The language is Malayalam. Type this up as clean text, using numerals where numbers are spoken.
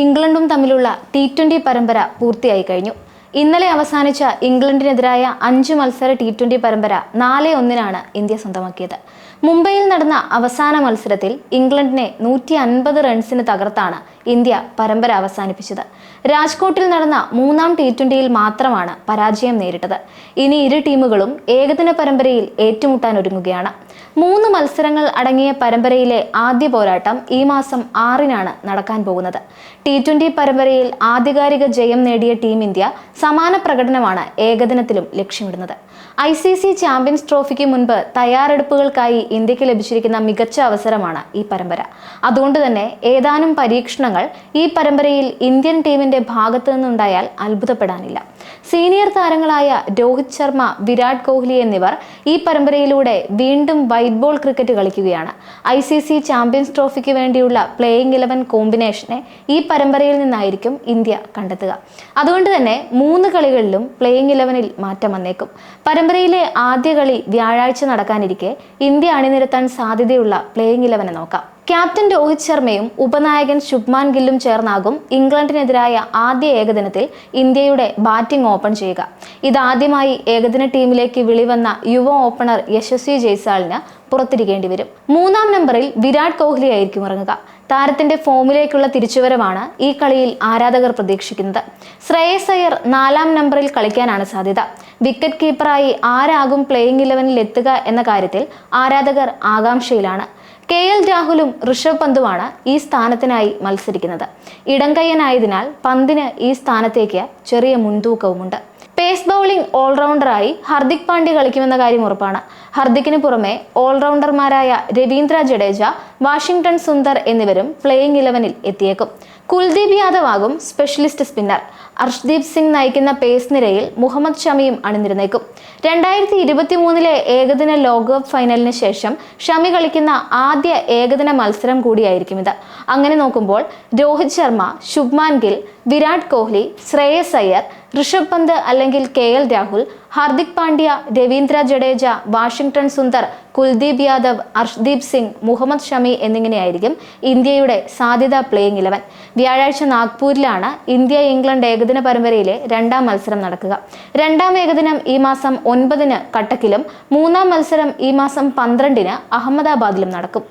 ഇംഗ്ലണ്ടും തമ്മിലുള്ള T20 പരമ്പര പൂർത്തിയായി കഴിഞ്ഞു. ഇന്നലെ അവസാനിച്ച ഇംഗ്ലണ്ടിനെതിരായ 5 മത്സര T20 പരമ്പര 4-1 ഇന്ത്യ സ്വന്തമാക്കിയത്. മുംബൈയിൽ നടന്ന അവസാന മത്സരത്തിൽ ഇംഗ്ലണ്ടിനെ 150 റൺസിന് തകർത്താണ് ഇന്ത്യ പരമ്പര അവസാനിപ്പിച്ചത്. രാജ്കോട്ടിൽ നടന്ന 3ാം T20യിൽ മാത്രമാണ് പരാജയം നേരിട്ടത്. ഇനി ഇരു ടീമുകളും ഏകദിന പരമ്പരയിൽ ഏറ്റുമുട്ടാൻ ഒരുങ്ങുകയാണ്. 3 മത്സരങ്ങൾ അടങ്ങിയ പരമ്പരയിലെ ആദ്യ പോരാട്ടം ഈ മാസം 6-നാണ് നടക്കാൻ പോകുന്നത്. T20 പരമ്പരയിൽ ആധികാരിക ജയം നേടിയ ടീം ഇന്ത്യ സമാന പ്രകടനമാണ് ഏകദിനത്തിലും ലക്ഷ്യമിടുന്നത്. ICC ചാമ്പ്യൻസ് ട്രോഫിക്ക് മുൻപ് തയ്യാറെടുപ്പുകൾക്കായി ഇന്ത്യക്ക് ലഭിച്ചിരിക്കുന്ന മികച്ച അവസരമാണ് ഈ പരമ്പര. അതുകൊണ്ട് തന്നെ ഏതാനും പരീക്ഷണങ്ങൾ ഈ പരമ്പരയിൽ ഇന്ത്യൻ ടീമിന്റെ ഭാഗത്തു നിന്നുണ്ടായാൽ അത്ഭുതപ്പെടാനില്ല. സീനിയർ താരങ്ങളായ രോഹിത് ശർമ്മ, വിരാട് കോഹ്ലി എന്നിവർ ഈ പരമ്പരയിലൂടെ വീണ്ടും വൈറ്റ് ബോൾ ക്രിക്കറ്റ് കളിക്കുകയാണ്. ICC ചാമ്പ്യൻസ് ട്രോഫിക്ക് വേണ്ടിയുള്ള പ്ലേയിങ് 11 കോമ്പിനേഷനെ ഈ പരമ്പരയിൽ നിന്നായിരിക്കും ഇന്ത്യ കണ്ടെത്തുക. അതുകൊണ്ട് തന്നെ 3 കളികളിലും പ്ലേയിങ് 11-ൽ മാറ്റം വന്നേക്കും. പരമ്പരയിലെ ആദ്യ കളി വ്യാഴാഴ്ച നടക്കാനിരിക്കെ ഇന്ത്യ അണിനിരത്താൻ സാധ്യതയുള്ള പ്ലേയിങ് 11 നോക്കാം. ക്യാപ്റ്റൻ രോഹിത് ശർമ്മയും ഉപനായകൻ ശുഭ്മാൻ ഗില്ലും ചേർന്നാകും ഇംഗ്ലണ്ടിനെതിരായ ആദ്യ ഏകദിനത്തിൽ ഇന്ത്യയുടെ ബാറ്റിംഗ് ഓപ്പൺ ചെയ്യുക. ഇതാദ്യമായി ഏകദിന ടീമിലേക്ക് വിളിവന്ന യുവ ഓപ്പണർ യശസ്വി ജയ്സ്വാളിന് പുറത്തിരിക്കേണ്ടി വരും. 3ാം നമ്പറിൽ വിരാട് കോഹ്ലി ആയിരിക്കും ഇറങ്ങുക. താരത്തിന്റെ ഫോമിലേക്കുള്ള തിരിച്ചുവരവാണ് ഈ കളിയിൽ ആരാധകർ പ്രതീക്ഷിക്കുന്നത്. ശ്രേയസ് അയ്യർ 4ാം നമ്പറിൽ കളിക്കാനാണ് സാധ്യത. വിക്കറ്റ് കീപ്പറായി ആരാകും പ്ലേയിങ് 11-ൽ എത്തുക എന്ന കാര്യത്തിൽ ആരാധകർ ആകാംക്ഷയിലാണ്. KL രാഹുലും ഋഷഭ് പന്തുമാണ് ഈ സ്ഥാനത്തിനായി മത്സരിക്കുന്നത്. ഇടംകയ്യനായതിനാൽ പന്തിന് ഈ സ്ഥാനത്തേക്ക് ചെറിയ മുൻതൂക്കവുമുണ്ട്. പേസ് ബൗളിംഗ് ഓൾറൗണ്ടറായി ഹർദിക് പാണ്ഡ്യ കളിക്കുമെന്ന കാര്യം ഉറപ്പാണ്. ഹർദിക്കിന് പുറമെ ഓൾറൗണ്ടർമാരായ രവീന്ദ്ര ജഡേജ, വാഷിംഗ്ടൺ സുന്ദർ എന്നിവരും പ്ലേയിങ് 11-ൽ എത്തിയേക്കും. കുൽദീപ് യാദവ് ആകും സ്പെഷ്യലിസ്റ്റ് സ്പിന്നർ. അർഷ്ദീപ് സിംഗ് നയിക്കുന്ന പേസ് നിരയിൽ മുഹമ്മദ് ഷമിയും അണിനിരന്നേക്കും. 2023-ലെ ഏകദിന ലോകകപ്പ് ഫൈനലിന് ശേഷം ഷമി കളിക്കുന്ന ആദ്യ ഏകദിന മത്സരം കൂടിയായിരിക്കും ഇത്. അങ്ങനെ നോക്കുമ്പോൾ രോഹിത് ശർമ്മ, ശുഭ്മാൻ ഗിൽ, വിരാട് കോഹ്ലി, ശ്രേയസ് അയ്യർ, ഋഷഭ് പന്ത് അല്ലെങ്കിൽ KL രാഹുൽ, ഹർദിക് പാണ്ഡ്യ, രവീന്ദ്ര ജഡേജ, വാഷിംഗ്ടൺ സുന്ദർ, കുൽദീപ് യാദവ്, അർഷ്ദീപ് സിംഗ്, മുഹമ്മദ് ഷമി എന്നിങ്ങനെയായിരിക്കും ഇന്ത്യയുടെ സാധ്യത പ്ലേയിങ് 11. വ്യാഴാഴ്ച നാഗ്പൂരിലാണ് ഇന്ത്യ-ഇംഗ്ലണ്ട് ഏകദിന പരമ്പരയിലെ 2ാം മത്സരം നടക്കുക. 2ാം ഏകദിനം ഈ മാസം 9-ന് കട്ടക്കിലും 3ാം മത്സരം ഈ മാസം 12-ന് അഹമ്മദാബാദിലും നടക്കും.